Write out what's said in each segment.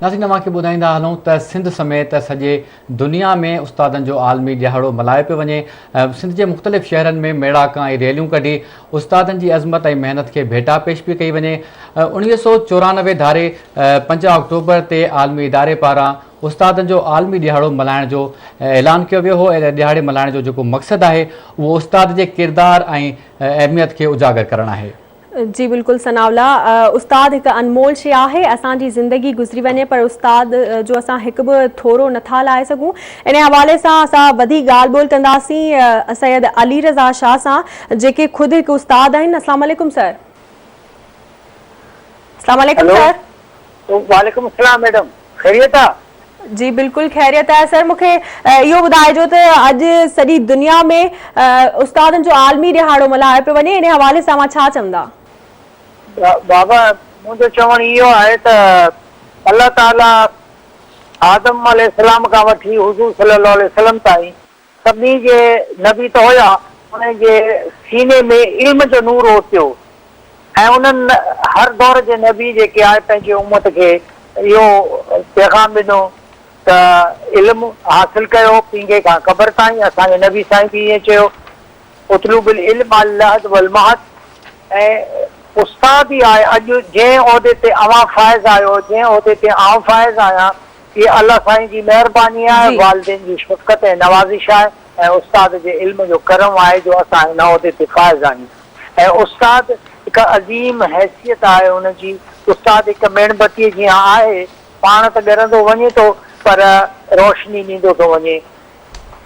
नाज़रीन तव्हांखे ॿुधाईंदा हलूं त सिंध समेत सॼे दुनिया में उस्तादनि जो आलमी ॾियारो मल्हायो पियो वञे। सिंध जे मुख़्तलिफ़ शहरनि में मेड़ाका ऐं रैलियूं कढी उस्तादनि जी अज़मत ऐं महिनत खे भेटा पेश पई कई वञे। 1994 धारे 5 अक्टूबर ते आलमी इदारे पारां उस्तादनि जो आलमी ॾियारो मल्हाइण जो ऐलान कयो वियो हो। ऐं ॾियारे मल्हाइण जो जेको मक़सदु आहे उहो उस्ताद जे किरदार ऐं अहमियत खे उजागर करणु आहे। जी बिल्कुल सनावला, उस्ताद एक अनमोल शइ आहे। असांजी ज़िंदगी गुज़री वञे पर उस्ताद जो असां हिकु बि थोरो नथा लाहे सघूं। इन हवाले सां असां वधीक ॻाल्हि ॿोल कंदासीं सैयद अली रज़ा शाह सां, जेके ख़ुदि हिकु उस्ताद आहिनि। अस्सलाम वालेकुम सर। अस्सलाम वालेकुम सर। वालेकुम अस्सलाम मैडम, खैरियत आहे? जी बिल्कुल खैरियत है सर। मुझे इहो ॿुधाइजो त अॼु सॼी दुनिया में उस्तादनि जो आलमी ॾिहाड़ो मल्हायो पियो वञे, इन हवाले सां तव्हां छा चवंदा? बाबा मुझे चवण इहो आहे त अल्लाह ताला आदम अलैहिस्सलाम खां वठी हुज़ूर सल्लल्लाहु अलैहि वसल्लम ताईं सभिनी जे नबी त हुया, उन्हनि जे सीने में इल्म जो नूर ओतियो ऐं उन्हनि हर दौर जे नबी जेके आहे पंहिंजे उम्मत खे इहो पैगाम ॾिनो त इल्मु हासिल कयो पींगे खां क़बर ताईं। असांजे नबी साईं बि ईअं चयो, उतलुबुल इल्म अल लहद वल महद। ऐं उस्ताद ई आहे अॼु जंहिं उहिदे ते अवां फ़ाइज़ आहियो, जंहिं उहिदे ते आउं फ़ाइज़ आहियां, इहे अल्लाह साईं जी महिरबानी आहे, वालिदैन जी शफ़क़त ऐं नवाज़िश आहे ऐं उस्ताद जे इल्म जो करम आहे जो असां हिन उहिदे ते फ़ाइज़ आहियूं। ऐं उस्ताद हिकु अज़ीम हैसियत आहे हुनजी। उस्ताद हिकु मेणबतीअ जीअं आहे, पाण त ॻरंदो वञे थो पर रोशनी ॾींदो थो वञे।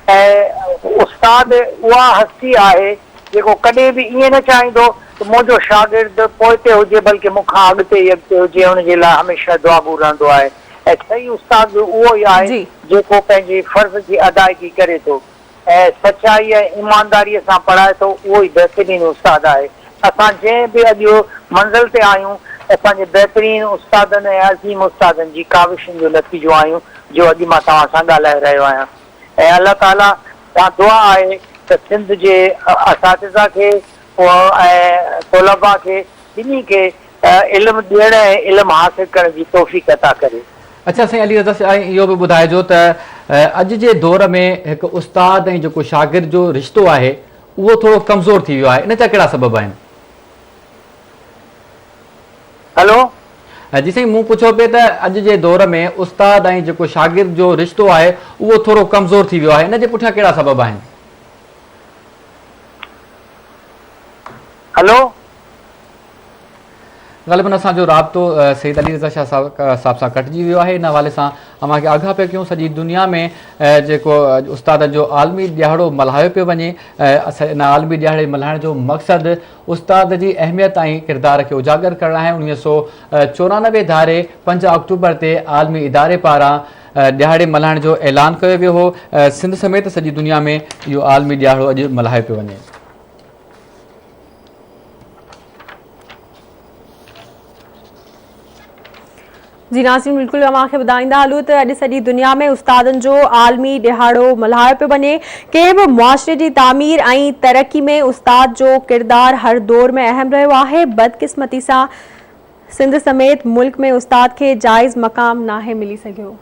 ऐं उस्ताद उहा हस्ती आहे जेको कॾहिं बि ईअं न चाहींदो त मुंहिंजो शागिर्द पोइते हुजे, बल्कि मूंखां अॻिते ई अॻिते हुजे, हुनजे लाइ हमेशह दुआगो रहंदो आहे। ऐं सही उस्ताद उहो ई आहे जेको पंहिंजे फ़र्ज़ जी अदायगी करे थो ऐं सचाई ऐं ईमानदारीअ सां पढ़ाए थो, उहो ई बहितरीन उस्ताद आहे। असां जंहिं बि अॼु मंज़िल ते आहियूं, असांजे बहितरीन उस्तादनि ऐं अज़ीम उस्तादनि जी काविशुनि जो नतीजो आहियूं, जो अॼु मां तव्हां सां ॻाल्हाए रहियो आहियां। ऐं अल्लाह ताला सां दुआ आहे त सिंध जे असातिज़ा खे ऐं तलबा खे ॿिन्ही खे इल्मु ॾियण ऐं इल्मु हासिल करण जी तौफ़ीक़ अता करे। अच्छा साईं अली रज़ा शाह, इहो बि ॿुधाइजो त अॼु जे दौर में हिकु उस्ताद ऐं जेको शागिर्द जो रिश्तो आहे उहो थोरो कमज़ोर थी वियो आहे, इन जा कहिड़ा सबब आहिनि? हेलो जी साईं, मूं पुछो पिए त अॼु जे दौर में उस्ताद ऐं जेको शागिर्द जो रिश्तो आहे उहो थोरो कमज़ोर थी वियो आहे, इन जे पुठियां कहिड़ा सबब आहिनि? हेलो ग़ालिबन असांजो राब्तो सैयद अली रज़ा शाह साहब सां कटिजी वियो आहे। इन हवाले सां अव्हांखे आगाह पिया कयूं सॼी दुनिया में जेको उस्तादनि जो आलमी ॾियारो मल्हायो पियो वञे। इन आलमी ॾियारे मल्हाइण जो मक़सदु उस्ताद जी अहमियत ऐं किरदार खे उजागर करणु आहे। 1994 धारे 5 अक्टूबर ते आलमी इदारे पारां ॾियारे मल्हाइण जो ऐलान कयो वियो हो। सिंध समेत सॼी दुनिया में इहो आलमी ॾियारो अॼु मल्हायो पियो वञे। जी नाज़रीन, बिल्कुल अव्हांखे ॿुधाईंदा हलूं त अॼु सॼी दुनिया में उस्तादनि जो आलमी ॾिहाड़ो मल्हायो पियो वञे। कंहिं बि मुआशरे जी तामीर ऐं तरक़ी में उस्ताद जो किरदार हर दौर में अहम रहियो आहे। बदकिस्मती सां सिंध समेत मुल्क में उस्ताद खे जाइज़ मक़ाम नाहे मिली सघियो।